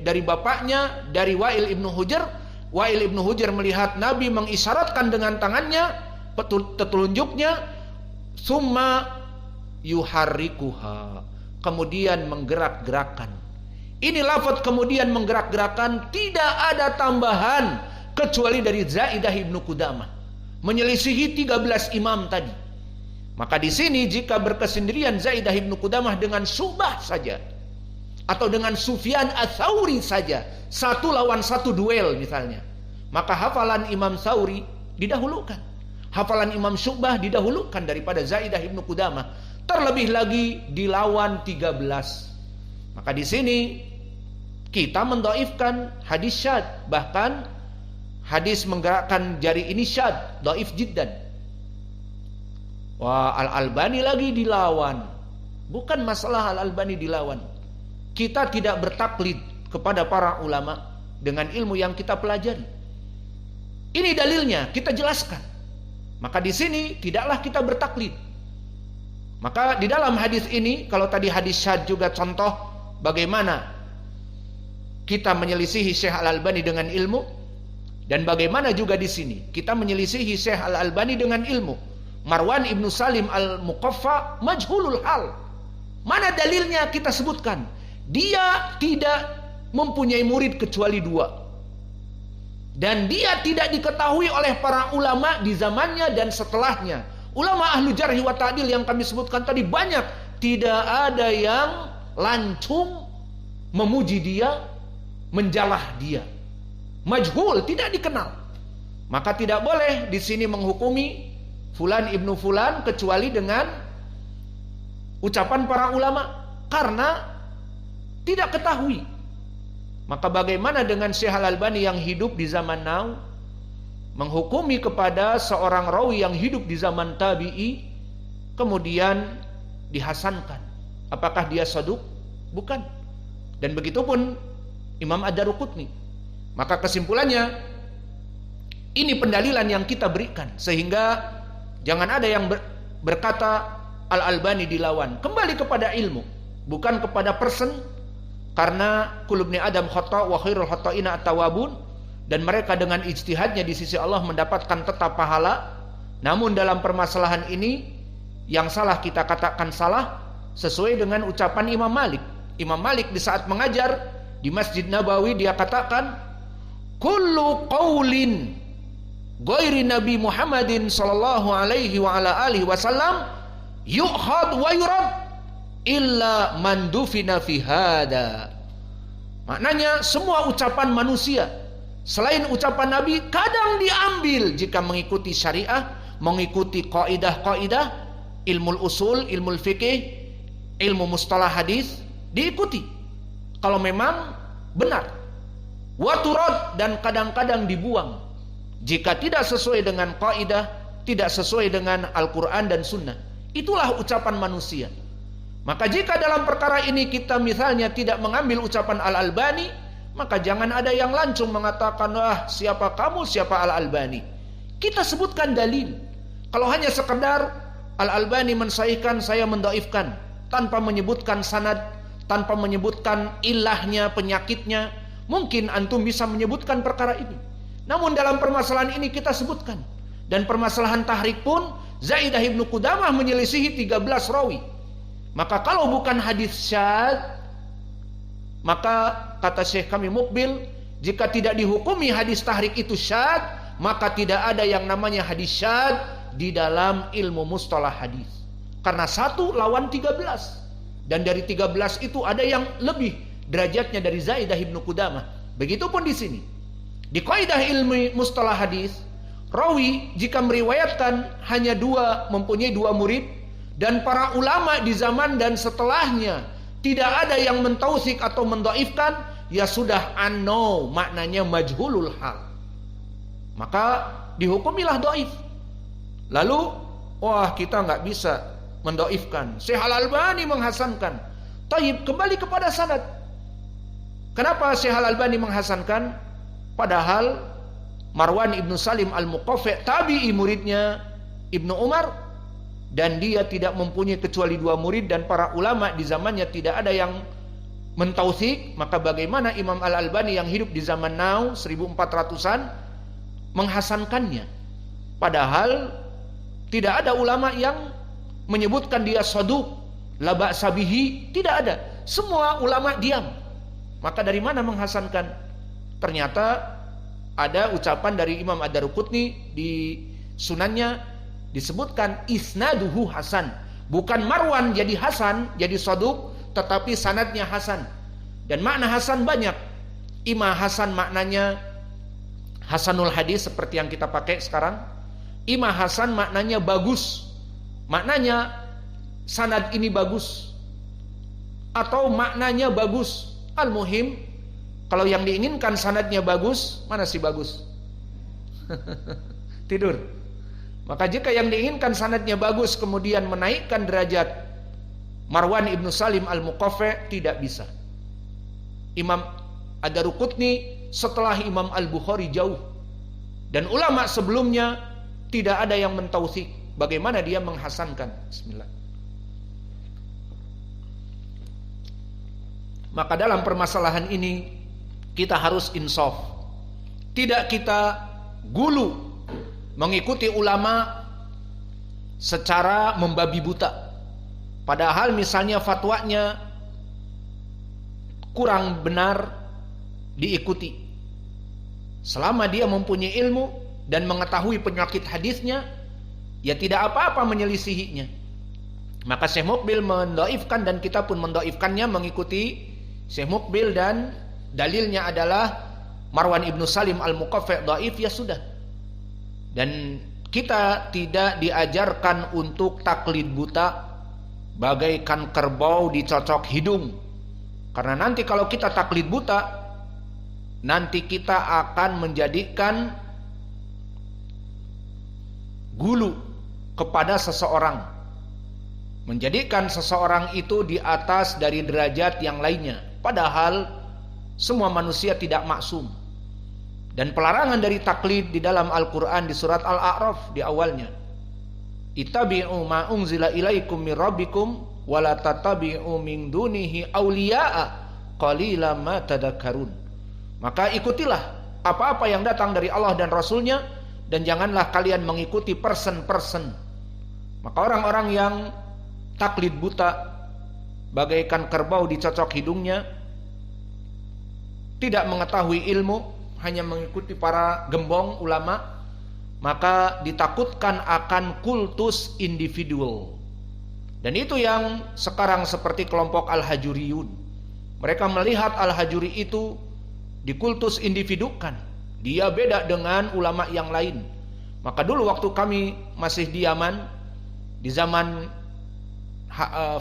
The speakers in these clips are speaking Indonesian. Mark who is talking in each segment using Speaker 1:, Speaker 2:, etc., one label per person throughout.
Speaker 1: dari bapaknya, dari Wa'il ibnu Hujr. Wa'il ibnu Hujr melihat Nabi mengisyaratkan dengan tangannya, telunjuknya, summa yuharrikuha, kemudian menggerak-gerakkan. Ini lafaz kemudian menggerak-gerakkan, tidak ada tambahan kecuali dari Zaidah ibnu Qudamah, menyelisihi 13 imam tadi. Maka di sini jika berkesendirian Zaidah ibnu Qudamah dengan Syu'bah saja, atau dengan Sufyan Ats-Tsauri saja, 1 lawan 1 duel misalnya, maka hafalan Imam Tsauri didahulukan, hafalan Imam Syu'bah didahulukan daripada Zaidah ibnu Qudamah. Terlebih lagi dilawan 13. Maka di sini kita mendhaifkan hadis syadz, bahkan hadis menggerakkan jari ini syadz, dhaif jiddan. Wah, Al-Albani lagi dilawan. Bukan masalah Al-Albani dilawan. Kita tidak bertaklid kepada para ulama dengan ilmu yang kita pelajari. Ini dalilnya, kita jelaskan. Maka di sini tidaklah kita bertaklid. Maka di dalam hadis ini, kalau tadi hadis syadz juga contoh bagaimana kita menyelisihi Syekh Al-Albani dengan ilmu, dan bagaimana juga di sini kita menyelisihi Syekh Al-Albani dengan ilmu. Marwan ibnu Salim Al-Muqaffa majhulul hal. Mana dalilnya kita sebutkan? Dia tidak mempunyai murid kecuali 2. Dan dia tidak diketahui oleh para ulama di zamannya dan setelahnya. Ulama ahlu jarh wa ta'dil yang kami sebutkan tadi banyak, tidak ada yang lancung memuji dia, menjalah dia. Majhul, tidak dikenal. Maka tidak boleh di sini menghukumi fulan ibnu fulan kecuali dengan ucapan para ulama, karena tidak ketahui. Maka bagaimana dengan Syekh Al-Albani yang hidup di zaman now, menghukumi kepada seorang rawi yang hidup di zaman tabi'i, kemudian dihasankan? Apakah dia saduq? Bukan. Dan begitupun Imam Ad-Daruqutni. Maka kesimpulannya, ini pendalilan yang kita berikan, sehingga jangan ada yang berkata Al-Albani dilawan. Kembali kepada ilmu, bukan kepada person. Karena kullu ibni Adam khata' wa khairul khata'ina at-tawwabun, dan mereka dengan ijtihadnya di sisi Allah mendapatkan tetap pahala. Namun dalam permasalahan ini yang salah kita katakan salah sesuai dengan ucapan Imam Malik. Imam Malik di saat mengajar di Masjid Nabawi, dia katakan, kullu qaulin ghairi Nabi Muhammadin sallallahu alaihi wa ala alihi wasallam yu'khad wa yurad illa man dufina fi hada. Maknanya semua ucapan manusia selain ucapan Nabi kadang diambil jika mengikuti syariah, mengikuti kaidah-kaidah ilmu usul, ilmu fikih, ilmu mustalah hadis, diikuti kalau memang benar. Wa turad, dan kadang-kadang dibuang jika tidak sesuai dengan kaidah, tidak sesuai dengan Al-Quran dan Sunnah. Itulah ucapan manusia. Maka jika dalam perkara ini kita misalnya tidak mengambil ucapan Al-Albani, maka jangan ada yang lancung mengatakan, wah siapa kamu, siapa Al-Albani. Kita sebutkan dalil. Kalau hanya sekedar Al-Albani mensahihkan, saya mendhaifkan, tanpa menyebutkan sanad, tanpa menyebutkan ilahnya, penyakitnya, mungkin antum bisa menyebutkan perkara ini. Namun dalam permasalahan ini kita sebutkan. Dan permasalahan tahrik pun Zaidah ibnu Qudamah menyelisihi 13 rawi. Maka kalau bukan hadis syadz, maka kata Syekh kami Mukbil, jika tidak dihukumi hadis tahrik itu syadz, maka tidak ada yang namanya hadis syadz di dalam ilmu mustalah hadis. Karena 1 lawan 13. Dan dari 13 itu ada yang lebih derajatnya dari Zaidah ibnu Qudamah. Begitupun di sini. Di kaidah ilmu mustalah hadis, rawi jika meriwayatkan hanya 2, mempunyai 2 murid, dan para ulama di zaman dan setelahnya tidak ada yang mentausik atau mendhaifkan, ya sudah anno, maknanya majhulul hal. Maka dihukumilah dhaif. Lalu, wah kita nggak bisa mendhaifkan. Syekh Al-Albani menghasankan. Taib, kembali kepada sanad. Kenapa Syekh Al-Albani menghasankan? Padahal Marwan ibnu Salim Al-Muqaffi tabi'i muridnya Ibnu Umar, dan dia tidak mempunyai kecuali 2 murid, dan para ulama di zamannya tidak ada yang mentautsik, maka bagaimana Imam Al-Albani yang hidup di zaman now 1400-an menghasankannya? Padahal tidak ada ulama yang menyebutkan dia saduq, la ba'sa bihi, tidak ada. Semua ulama diam. Maka dari mana menghasankan? Ternyata ada ucapan dari Imam Ad-Daruqutni di sunannya disebutkan isnaduhu hasan. Bukan Marwan jadi hasan, jadi saduq, tetapi sanadnya hasan. Dan makna hasan banyak. Ima hasan maknanya hasanul hadis seperti yang kita pakai sekarang. Ima hasan maknanya bagus. Maknanya sanad ini bagus. Atau maknanya bagus. Al-muhim, kalau yang diinginkan sanadnya bagus, mana sih bagus? Tidur. Maka jika yang diinginkan sanadnya bagus kemudian menaikkan derajat Marwan ibnu Salim al-Muqaffi, tidak bisa. Imam Ad-Daruqutni setelah Imam Al-Bukhari jauh. Dan ulama sebelumnya tidak ada yang mentautsik. Bagaimana dia menghasankan? Bismillah. Maka dalam permasalahan ini kita harus insaf. Tidak kita gulu mengikuti ulama secara membabi buta. Padahal misalnya fatwanya kurang benar diikuti. Selama dia mempunyai ilmu dan mengetahui penyakit hadisnya, ya tidak apa-apa menyelisihinya. Maka Syekh Muqbil mendhaifkan dan kita pun mendhaifkannya mengikuti Syekh Muqbil, dan dalilnya adalah Marwan ibnu Salim al-Muqaffi dhaif, ya sudah. Dan kita tidak diajarkan untuk taklid buta bagaikan kerbau dicocok hidung. Karena nanti kalau kita taklid buta, nanti kita akan menjadikan gulu kepada seseorang, menjadikan seseorang itu di atas dari derajat yang lainnya. Padahal semua manusia tidak maksum. Dan pelarangan dari taklid di dalam Al-Quran di surat Al-A'raf di awalnya, ittabi'u ma unzila ilaikum min rabbikum wa la tattabi'u min dunihi awliya'a qalilan ma tadhakkarun. Maka ikutilah apa-apa yang datang dari Allah dan Rasulnya, dan janganlah kalian mengikuti person-person. Maka orang-orang yang taklid buta bagaikan kerbau dicocok hidungnya, tidak mengetahui ilmu, hanya mengikuti para gembong ulama, maka ditakutkan akan kultus individual. Dan itu yang sekarang seperti kelompok Al-Hajuriyun. Mereka melihat Al-Hajuri itu dikultus individukan, dia beda dengan ulama yang lain. Maka dulu waktu kami masih di Yaman, di zaman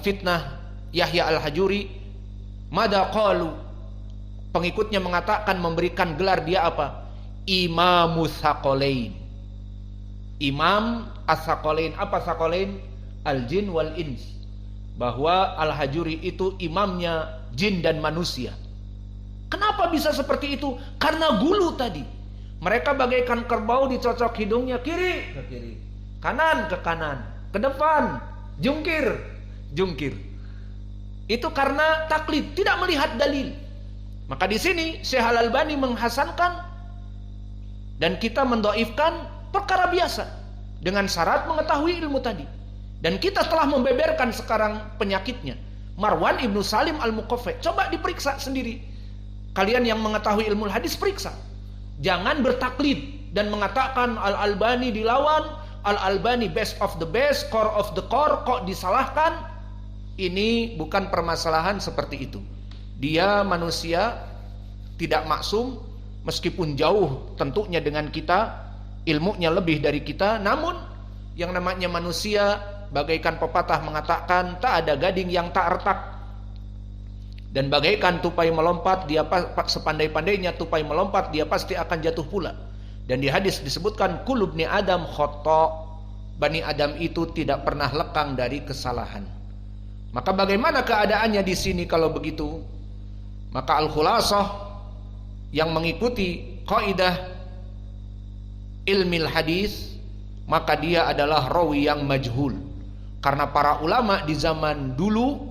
Speaker 1: fitnah Yahya Al-Hajuri, mada qalu, pengikutnya mengatakan, memberikan gelar dia apa? Imamus Tsaqalain. Imam As-Tsaqalain. Apa Tsaqalain? Al-jin wal ins. Bahwa Al-Hajuri itu imamnya jin dan manusia. Kenapa bisa seperti itu? Karena gulu tadi. Mereka bagaikan kerbau dicocok hidungnya, kiri ke kiri, kanan ke kanan, ke depan, jungkir, jungkir. Itu karena taklid, tidak melihat dalil. Maka di sini Syekh Al-Albani menghasankan dan kita mendhaifkan perkara biasa dengan syarat mengetahui ilmu tadi. Dan kita telah membeberkan sekarang penyakitnya. Marwan ibnu Salim al-Muqaffi, coba diperiksa sendiri. Kalian yang mengetahui ilmu hadis, periksa. Jangan bertaklid dan mengatakan Al-Albani dilawan, Al-Albani best of the best, core of the core, kok disalahkan. Ini bukan permasalahan seperti itu. Dia manusia, tidak maksum, meskipun jauh tentunya dengan kita, ilmunya lebih dari kita. Namun yang namanya manusia, bagaikan pepatah mengatakan, tak ada gading yang tak retak. Dan bagaikan tupai melompat, dia sepandai-pandainya tupai melompat, dia pasti akan jatuh pula. Dan di hadis disebutkan, kullu bni Adam khata', Bani Adam itu tidak pernah lekang dari kesalahan. Maka bagaimana keadaannya di sini kalau begitu? Maka al-khulasah yang mengikuti kaidah ilmil hadis, maka dia adalah rawi yang majhul. Karena para ulama di zaman dulu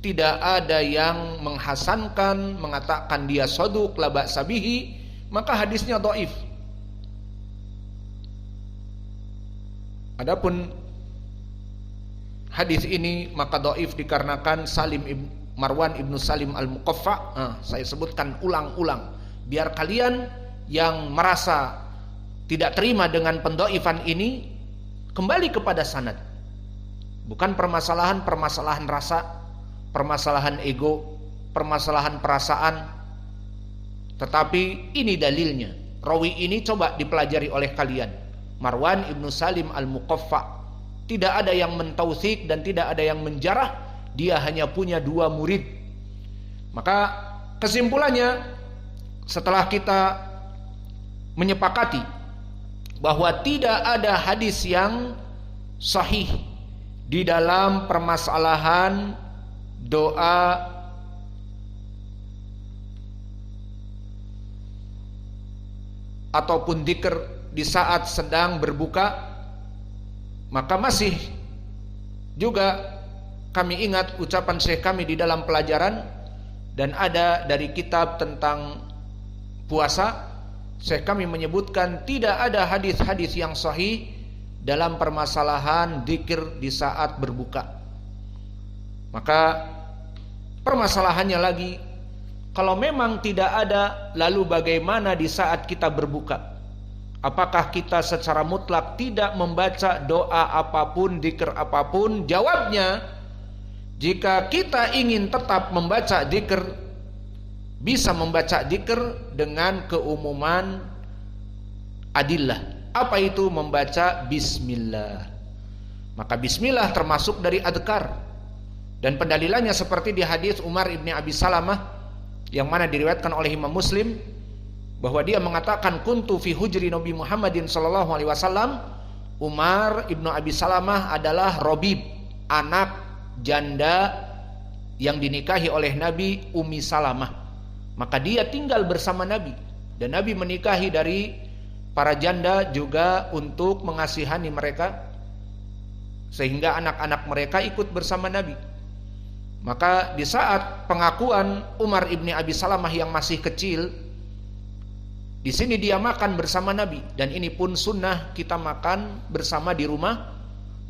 Speaker 1: tidak ada yang menghasankan, mengatakan dia shaduk la ba'sa bihi, maka hadisnya dhaif. Adapun hadis ini maka dhaif dikarenakan Marwan ibnu Salim al-Muqaffa. Saya sebutkan ulang-ulang biar kalian yang merasa tidak terima dengan pendhaifan ini kembali kepada sanad. Bukan permasalahan rasa, permasalahan ego, permasalahan perasaan, tetapi ini dalilnya. Rawi ini coba dipelajari oleh kalian. Marwan ibnu Salim al-Muqaffa, tidak ada yang mentautsik dan tidak ada yang menjarah. Dia hanya punya 2 murid. Maka kesimpulannya, setelah kita menyepakati bahwa tidak ada hadis yang sahih di dalam permasalahan doa ataupun dzikir di saat sedang berbuka, maka masih juga kami ingat ucapan Syekh kami di dalam pelajaran, dan ada dari kitab tentang puasa, Syekh kami menyebutkan tidak ada hadis-hadis yang sahih dalam permasalahan dzikir di saat berbuka. Maka permasalahannya lagi, kalau memang tidak ada, lalu bagaimana di saat kita berbuka? Apakah kita secara mutlak tidak membaca doa apapun, dzikir apapun? Jawabnya, jika kita ingin tetap membaca dzikir, bisa membaca dzikir dengan keumuman adillah. Apa itu membaca bismillah? Maka bismillah termasuk dari adhkar. Dan pendalilannya seperti di hadis Umar ibni Abi Salamah yang mana diriwayatkan oleh Imam Muslim, bahwa dia mengatakan kuntu fi hujri Nabi Muhammadin sallallahu alaihi wasallam. Umar ibnu Abi Salamah adalah Robib, anak janda yang dinikahi oleh Nabi Ummi Salamah. Maka dia tinggal bersama Nabi, dan Nabi menikahi dari para janda juga untuk mengasihani mereka, sehingga anak-anak mereka ikut bersama Nabi. Maka di saat pengakuan Umar ibni Abi Salamah yang masih kecil, di sini dia makan bersama Nabi, dan ini pun sunnah kita makan bersama di rumah.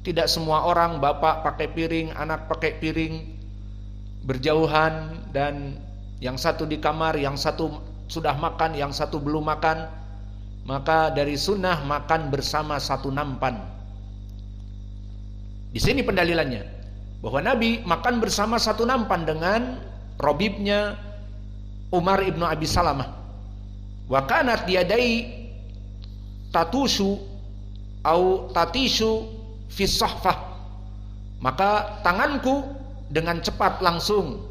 Speaker 1: Tidak semua orang, bapak pakai piring, anak pakai piring, berjauhan, dan yang satu di kamar, yang satu sudah makan, yang satu belum makan. Maka dari sunnah makan bersama satu nampan. Di sini pendalilannya, bahwa Nabi makan bersama satu nampan dengan robibnya Umar ibnu Abi Salamah. Wa kanat yadai tatushu au tatishu fi sahfah, maka tanganku dengan cepat langsung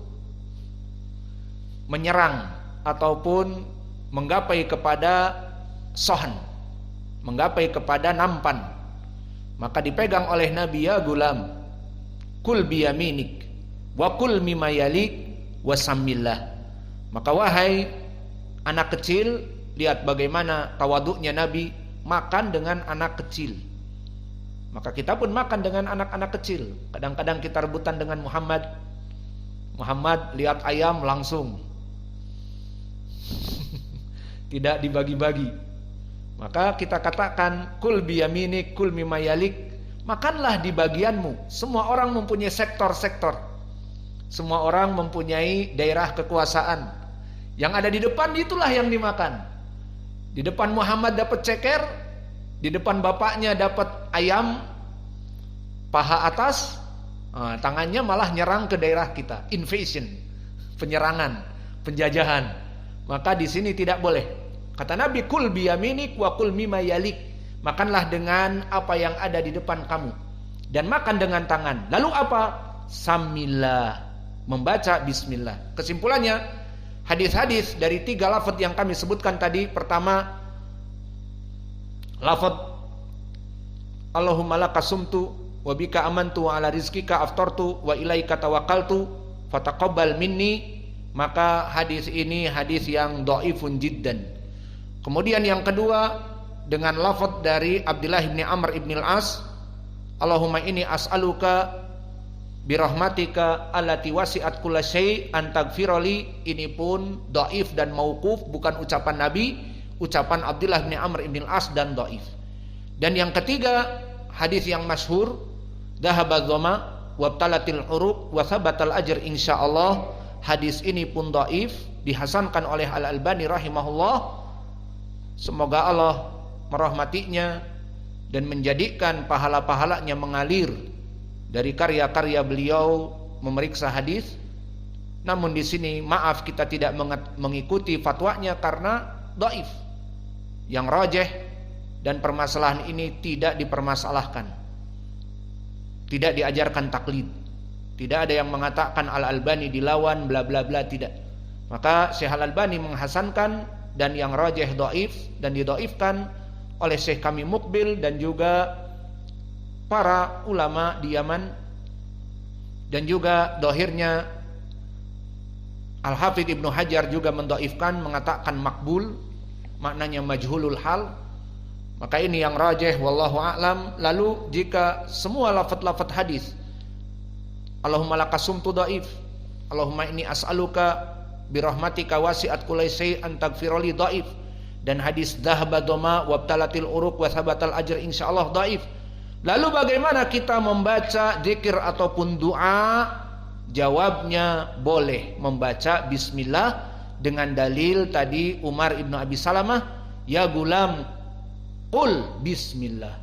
Speaker 1: menyerang ataupun menggapai kepada sohan, menggapai kepada nampan. Maka dipegang oleh Nabi, ya gulam, kul biyaminik wa kul mimma yalik wa sammillah. Maka wahai anak kecil, lihat bagaimana tawaduknya Nabi makan dengan anak kecil. Maka kita pun makan dengan anak-anak kecil. Kadang-kadang kita rebutan dengan Muhammad lihat ayam langsung tidak dibagi-bagi. Maka kita katakan kul biyaminik kul mimma yalik, makanlah di bagianmu. Semua orang mempunyai sektor-sektor, semua orang mempunyai daerah kekuasaan. Yang ada di depan itulah yang dimakan. Di depan Muhammad dapat ceker, di depan bapaknya dapat ayam paha atas, tangannya malah nyerang ke daerah kita. Invasion, penyerangan, penjajahan. Maka di sini tidak boleh. Kata Nabi, kul biyaminik wa kul mimma yalik, makanlah dengan apa yang ada di depan kamu, dan makan dengan tangan. Lalu apa? Samillah, membaca bismillah. Kesimpulannya, hadis-hadis dari 3 lafaz yang kami sebutkan tadi. Pertama, lafaz Allahumma laka sumtu wa bika amantu wa ala rizkika aftartu wa ilaika tawakkaltu fataqabbal minni. Maka hadis ini hadis yang dhaifun jiddan. Kemudian yang kedua, dengan lafaz dari Abdullah bin Amr bin Al-As, Allahumma inni as'aluka birahmatika allati wasi'at kullasyai antagfirali, ini pun dhaif dan mauquf, bukan ucapan Nabi, ucapan Abdullah bin Amr bin Al-As dan dhaif. Dan yang ketiga, hadis yang masyhur, dhahaba dhama wabtalatil uruq wa thabatal ajr insyaallah. Hadis ini pun dhaif, dihasankan oleh Al-Albani rahimahullah. Semoga Allah merahmatinya dan menjadikan pahala-pahalanya mengalir dari karya-karya beliau memeriksa hadis. Namun di sini maaf, kita tidak mengikuti fatwanya karena dhaif. Yang rajih dan permasalahan ini tidak dipermasalahkan, tidak diajarkan taklid. Tidak ada yang mengatakan Al-Albani dilawan bla bla bla, tidak. Maka Syekh Al-Albani menghasankan, dan yang rajih dhaif dan didhaifkan oleh Syekh kami Mukbil dan juga para ulama di Yaman. Dan juga dohirnya Al-Hafidh Ibnu Hajar juga mendhaifkan, mengatakan makbul, maknanya majhulul hal. Maka ini yang rajih, wallahu a'lam. Lalu jika semua lafaz-lafaz hadis Allahumma lakasumtu dhaif, Allahumma inni as'aluka birahmatika wasi'at kullasyai antagfirali dhaif, dan hadis dhahaba dhama wabtalatil uruq wa thabatal ajr insyaallah dhaif. Lalu bagaimana kita membaca zikir ataupun doa? Jawabnya boleh membaca bismillah dengan dalil tadi Umar ibnu Abi Salamah, ya gulam qul bismillah.